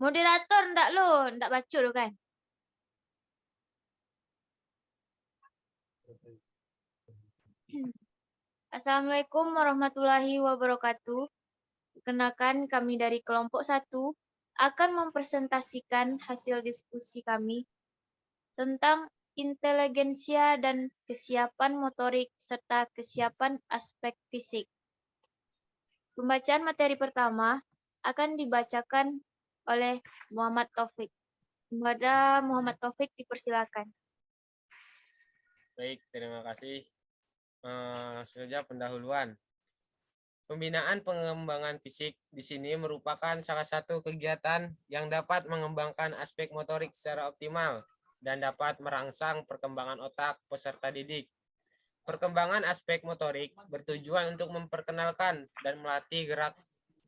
Moderator ndak lo, ndak baca lo kan? Assalamualaikum warahmatullahi wabarakatuh. Perkenalkan kami dari kelompok 1 akan mempresentasikan hasil diskusi kami tentang inteligensia dan kesiapan motorik serta kesiapan aspek fisik. Pembacaan materi pertama akan dibacakan oleh Muhammad Taufik. Kepada Muhammad Taufik dipersilakan. Baik, terima kasih. Saja pendahuluan. Pembinaan pengembangan fisik di sini merupakan salah satu kegiatan yang dapat mengembangkan aspek motorik secara optimal dan dapat merangsang perkembangan otak peserta didik. Perkembangan aspek motorik bertujuan untuk memperkenalkan dan melatih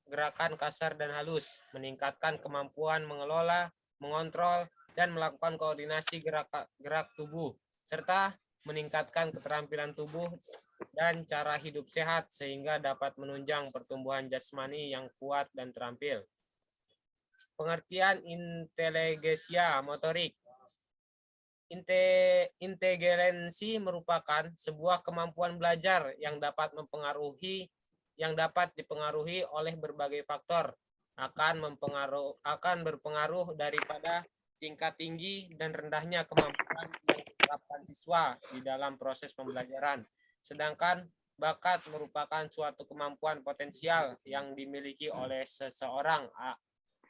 gerakan kasar dan halus, meningkatkan kemampuan mengelola, mengontrol, dan melakukan koordinasi gerak tubuh, serta meningkatkan keterampilan tubuh dan cara hidup sehat sehingga dapat menunjang pertumbuhan jasmani yang kuat dan terampil. Pengertian inteligensia motorik. Inteligensi merupakan sebuah kemampuan belajar yang dapat dipengaruhi oleh berbagai faktor, akan berpengaruh daripada tingkat tinggi dan rendahnya kemampuan yang diterapkan siswa di dalam proses pembelajaran. Sedangkan bakat merupakan suatu kemampuan potensial yang dimiliki oleh seseorang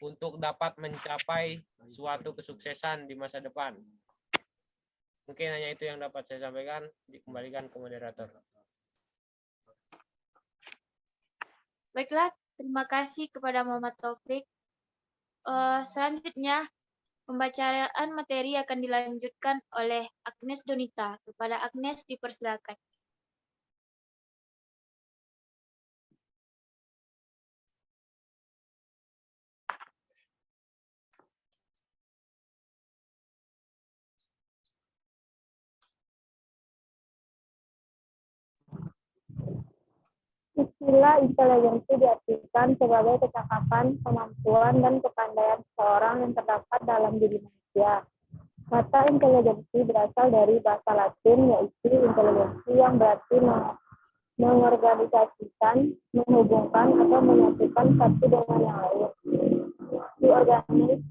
untuk dapat mencapai suatu kesuksesan di masa depan. Mungkin hanya itu yang dapat saya sampaikan. Dikembalikan ke moderator. Baiklah, terima kasih kepada Muhammad Taufik. Selanjutnya, pembacaan materi akan dilanjutkan oleh Agnes Donita. Kepada Agnes dipersilakan. Istilah inteligensi diartikan sebagai kecakapan, kemampuan, dan kepandaian seseorang yang terdapat dalam diri manusia. Kata inteligensi berasal dari bahasa Latin, yaitu inteligensi yang berarti mengorganisasikan, menghubungkan, atau menyatukan satu dengan yang lain. Di organik,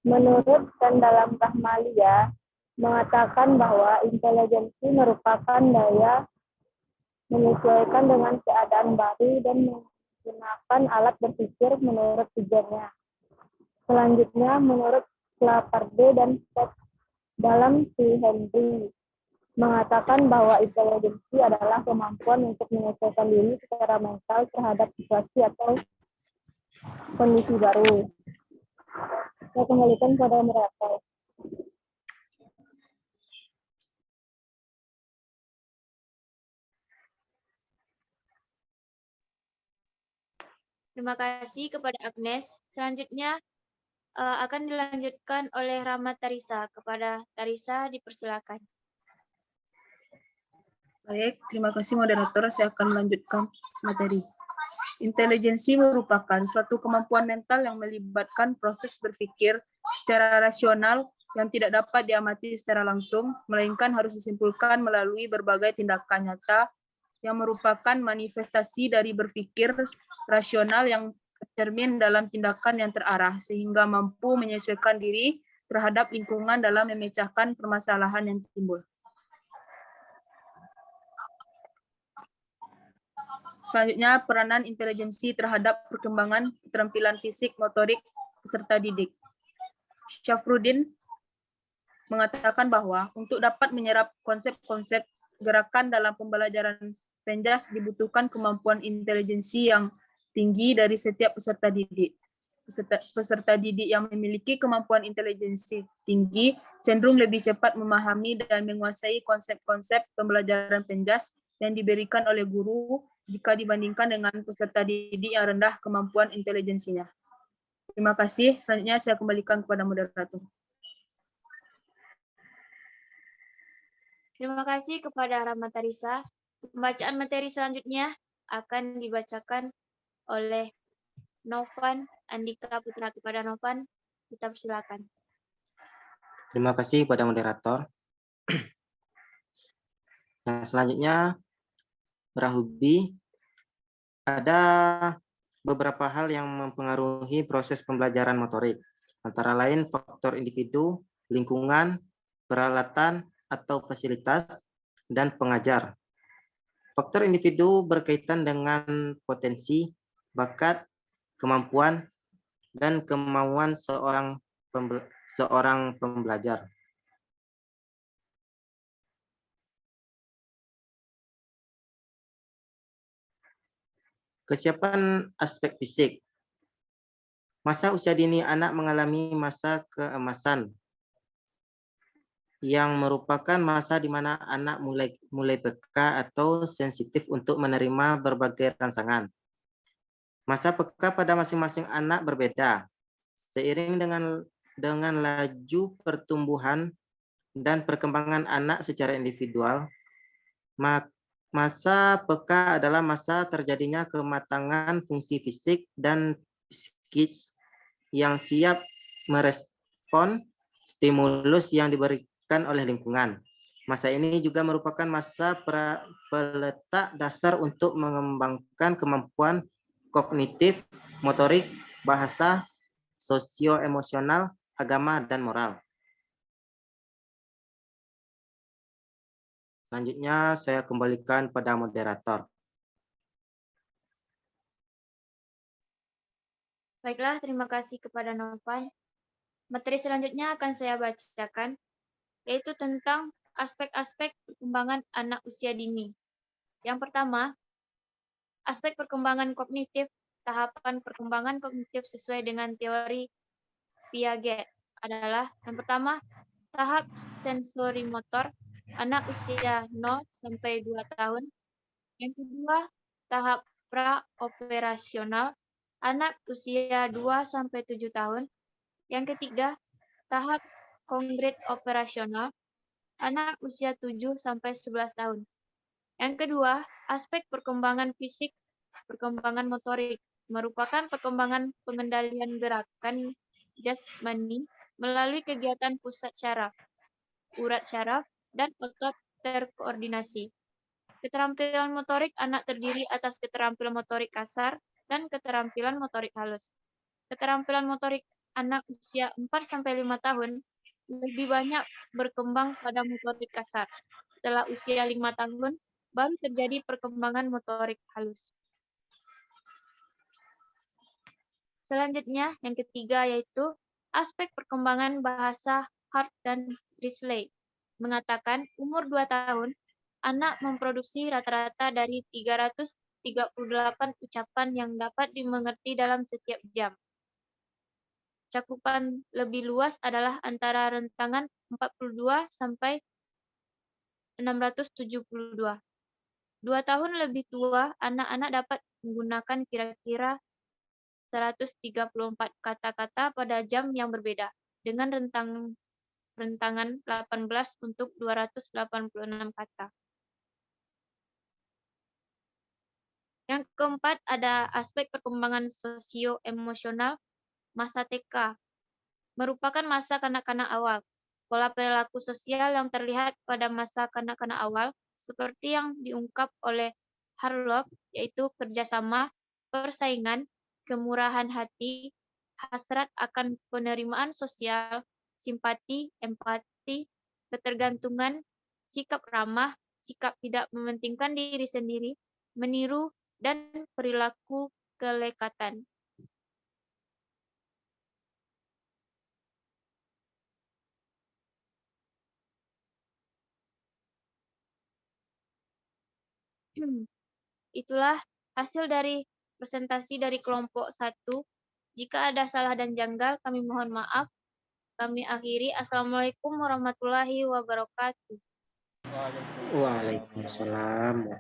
menurut Kandalam Rahmalia, mengatakan bahwa inteligensi merupakan daya menyesuaikan dengan keadaan baru dan menggunakan alat berpikir menurut tujuannya. Selanjutnya, menurut Claparde dan Scott dalam si Henry, mengatakan bahwa inteligensi adalah kemampuan untuk menyesuaikan diri secara mental terhadap situasi atau kondisi baru. Saya kembalikan kepada moderator. Terima kasih kepada Agnes. Selanjutnya akan dilanjutkan oleh Rahmat Tarisa. Kepada Tarisa dipersilakan. Baik, terima kasih moderator. Saya akan melanjutkan materi. Inteligensi merupakan suatu kemampuan mental yang melibatkan proses berpikir secara rasional yang tidak dapat diamati secara langsung, melainkan harus disimpulkan melalui berbagai tindakan nyata yang merupakan manifestasi dari berpikir rasional yang tercermin dalam tindakan yang terarah, sehingga mampu menyesuaikan diri terhadap lingkungan dalam memecahkan permasalahan yang timbul. Selanjutnya, peranan inteligensi terhadap perkembangan keterampilan fisik motorik peserta didik. Syafruddin mengatakan bahwa untuk dapat menyerap konsep-konsep gerakan dalam pembelajaran penjas dibutuhkan kemampuan inteligensi yang tinggi dari setiap peserta didik. Peserta didik yang memiliki kemampuan inteligensi tinggi cenderung lebih cepat memahami dan menguasai konsep-konsep pembelajaran penjas yang diberikan oleh guru jika dibandingkan dengan peserta didik yang rendah kemampuan inteligensinya. Terima kasih. Selanjutnya saya kembalikan kepada moderator. Terima kasih kepada Rahmat Tarisa. Pembacaan materi selanjutnya akan dibacakan oleh Novan Andika Putra. Kepada Novan, kita persilakan. Terima kasih kepada moderator. Nah, selanjutnya, Rahubi, ada beberapa hal yang mempengaruhi proses pembelajaran motorik, antara lain faktor individu, lingkungan, peralatan atau fasilitas, dan pengajar. Faktor individu berkaitan dengan potensi, bakat, kemampuan, dan kemauan seorang pembelajar. Kesiapan aspek fisik. Masa usia dini anak mengalami masa keemasan, yang merupakan masa di mana anak mulai peka atau sensitif untuk menerima berbagai rangsangan. Masa peka pada masing-masing anak berbeda. Seiring dengan laju pertumbuhan dan perkembangan anak secara individual, masa peka adalah masa terjadinya kematangan fungsi fisik dan psikis yang siap merespon stimulus yang diberikan oleh lingkungan. Masa ini juga merupakan masa peletak dasar untuk mengembangkan kemampuan kognitif, motorik, bahasa, sosio-emosional, agama, dan moral. Selanjutnya saya kembalikan pada moderator. Baiklah, terima kasih kepada Novan. Materi selanjutnya akan saya bacakan, yaitu tentang aspek-aspek perkembangan anak usia dini. Yang pertama, aspek perkembangan kognitif, tahapan perkembangan kognitif sesuai dengan teori Piaget adalah yang pertama, tahap sensori motor, anak usia 0 sampai 2 tahun. Yang kedua, tahap pra-operasional, anak usia 2 sampai 7 tahun. Yang ketiga, tahap konkret operasional, anak usia 7 sampai 11 tahun. Yang kedua, aspek perkembangan fisik, perkembangan motorik, merupakan perkembangan pengendalian gerakan jasmani melalui kegiatan pusat syaraf, urat syaraf, dan otot terkoordinasi. Keterampilan motorik anak terdiri atas keterampilan motorik kasar dan keterampilan motorik halus. Keterampilan motorik anak usia 4-5 tahun lebih banyak berkembang pada motorik kasar. Setelah usia 5 tahun, baru terjadi perkembangan motorik halus. Selanjutnya, yang ketiga yaitu aspek perkembangan bahasa. Hart dan Risley mengatakan umur 2 tahun, anak memproduksi rata-rata dari 338 ucapan yang dapat dimengerti dalam setiap jam. Cakupan lebih luas adalah antara rentangan 42 sampai 672. 2 tahun lebih tua, anak-anak dapat menggunakan kira-kira 134 kata-kata pada jam yang berbeda, dengan rentangan 18 untuk 286 kata. Yang keempat, ada aspek perkembangan sosio-emosional. Masa TK merupakan masa kanak-kanak awal. Pola perilaku sosial yang terlihat pada masa kanak-kanak awal, seperti yang diungkap oleh Harlock, yaitu kerjasama, persaingan, kemurahan hati, hasrat akan penerimaan sosial, simpati, empati, ketergantungan, sikap ramah, sikap tidak mementingkan diri sendiri, meniru, dan perilaku kelekatan. Itulah hasil dari presentasi dari kelompok 1. Jika ada salah dan janggal, kami mohon maaf. Kami akhiri. Assalamualaikum warahmatullahi wabarakatuh. Waalaikumsalam.